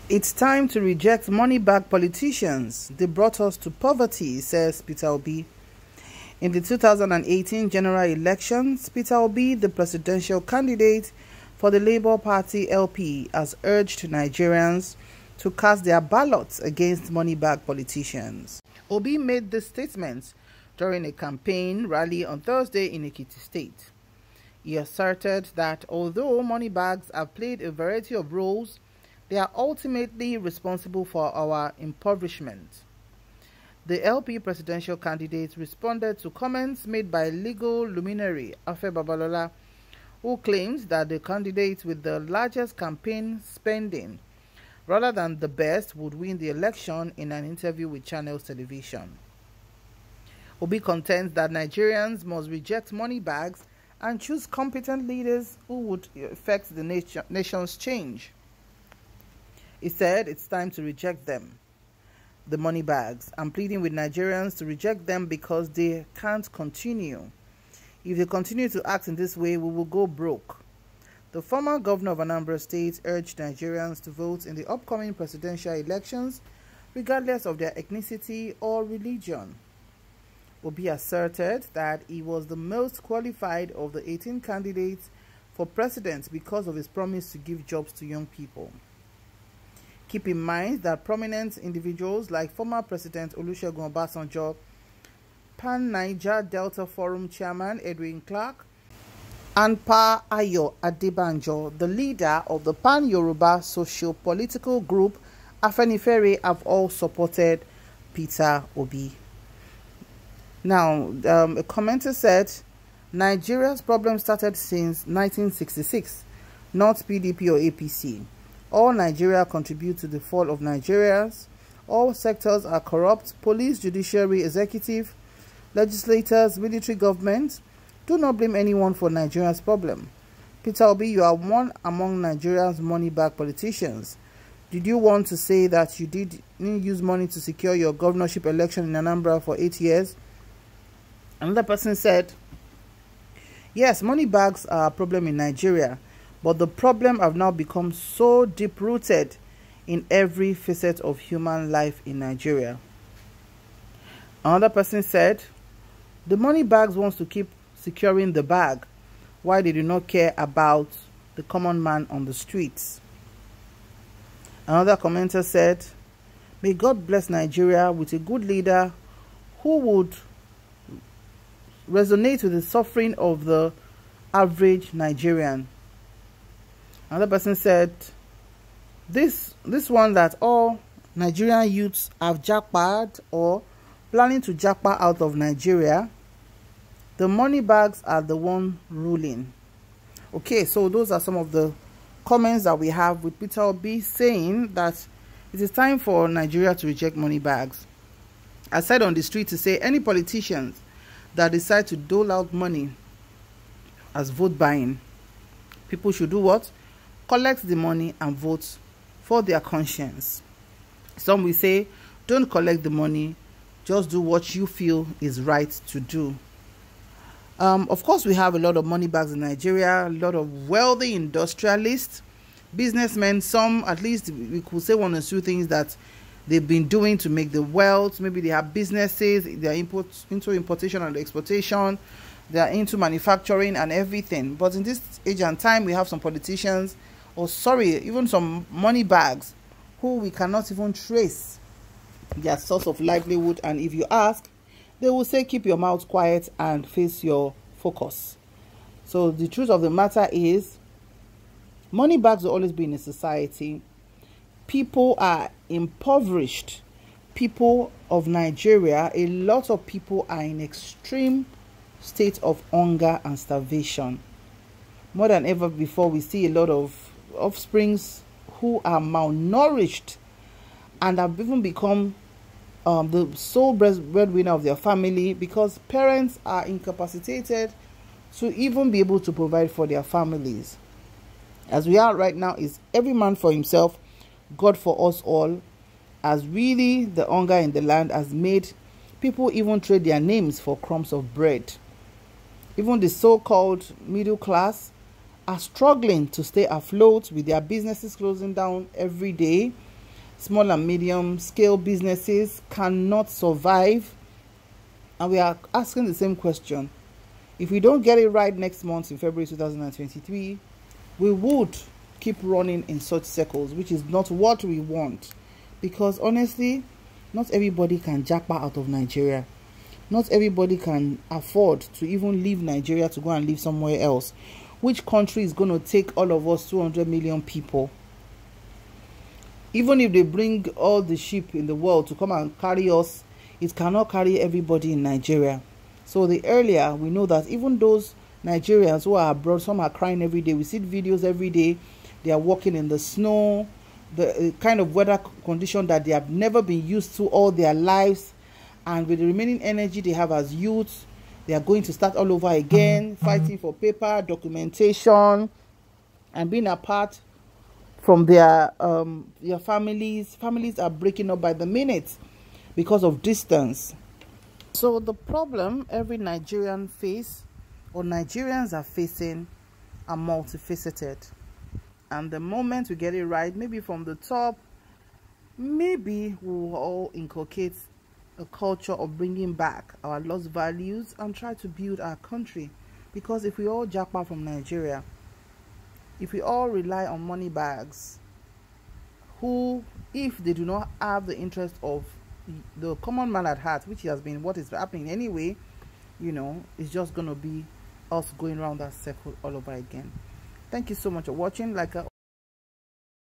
It's time to reject money-bag politicians. They brought us to poverty, says Peter Obi. In the 2018 general elections, Peter Obi, the presidential candidate for the Labour Party LP, has urged Nigerians to cast their ballots against money-bag politicians. Obi made this statement during a campaign rally on Thursday in Ekiti State. He asserted that although money bags have played a variety of roles, they are ultimately responsible for our impoverishment. The LP presidential candidate responded to comments made by legal luminary Afe Babalola, who claims that the candidate with the largest campaign spending, rather than the best, would win the election in an interview with Channels Television. Obi contends that Nigerians must reject money bags and choose competent leaders who would effect the nation's change. He said it's time to reject them, the money bags. I'm pleading with Nigerians to reject them because they can't continue. If they continue to act in this way, we will go broke. The former governor of Anambra State urged Nigerians to vote in the upcoming presidential elections, regardless of their ethnicity or religion. Obi asserted that he was the most qualified of the 18 candidates for president because of his promise to give jobs to young people. Keep in mind that prominent individuals like former President Olusegun Obasanjo, Pan-Niger Delta Forum Chairman Edwin Clark, and Pa Ayo Adebanjo, the leader of the Pan-Yoruba socio-political group Afenifere, have all supported Peter Obi. Now, a commenter said, Nigeria's problem started since 1966, not PDP or APC. All Nigeria contribute to the fall of Nigerians. All sectors are corrupt: police, judiciary, executive, legislators, military government. Do not blame anyone for Nigeria's problem. Peter Obi, you are one among Nigeria's money-bag politicians. Did you want to say that you didn't use money to secure your governorship election in Anambra for 8 years? Another person said, yes, money bags are a problem in Nigeria, but the problem have now become so deep-rooted in every facet of human life in Nigeria. Another person said, the money bags wants to keep securing the bag, while they do not care about the common man on the streets. Another commenter said, may God bless Nigeria with a good leader who would resonate with the suffering of the average Nigerian. Another person said, this one that all Nigerian youths have jackpot or planning to jackpot out of Nigeria. The money bags are the one ruling. Okay, so those are some of the comments that we have with Peter Obi saying that it is time for Nigeria to reject money bags. I said on the street to say any politicians that decide to dole out money as vote buying, people should do what? Collect the money and vote for their conscience. Some will say, don't collect the money, just do what you feel is right to do. Of course, we have a lot of money bags in Nigeria, a lot of wealthy industrialists, businessmen. Some, at least we could say one or two things that they've been doing to make the wealth. Maybe they have businesses, they are into importation and exportation, they are into manufacturing and everything. But in this age and time, we have some politicians, even some money bags, who we cannot even trace their source of livelihood. And if you ask, they will say, keep your mouth quiet and face your focus. So the truth of the matter is, money bags will always be in a society. People are impoverished. People of Nigeria, a lot of people are in extreme state of hunger and starvation. More than ever before, we see a lot of offsprings who are malnourished and have even become the sole breadwinner of their family because parents are incapacitated to even be able to provide for their families. As we are right now, is every man for himself, God for us all, as really the hunger in the land has made people even trade their names for crumbs of bread. Even the so-called middle class are struggling to stay afloat with their businesses closing down every day, small and medium scale businesses cannot survive. And we are asking the same question. If we don't get it right next month in February 2023, we would keep running in such circles, which is not what we want. Because honestly, not everybody can jackpot out of Nigeria. Not everybody can afford to even leave Nigeria to go and live somewhere else. Which country is going to take all of us 200 million people? Even if they bring all the ship in the world to come and carry us, it cannot carry everybody in Nigeria. So the earlier we know that even those Nigerians who are abroad, some are crying every day. We see videos every day. They are walking in the snow, the kind of weather condition that they have never been used to all their lives. And with the remaining energy they have as youths, they are going to start all over again, fighting for paper, documentation, and being apart from their families. Families are breaking up by the minute because of distance. So the problem every Nigerian face, or Nigerians are facing, are multifaceted. And the moment we get it right, maybe from the top, maybe we will all inculcate a culture of bringing back our lost values and try to build our country. Because if we all jackpot from Nigeria, if we all rely on money bags, who, if they do not have the interest of the common man at heart, which has been what is happening anyway, you know, it's just going to be us going around that circle all over again. Thank you so much for watching.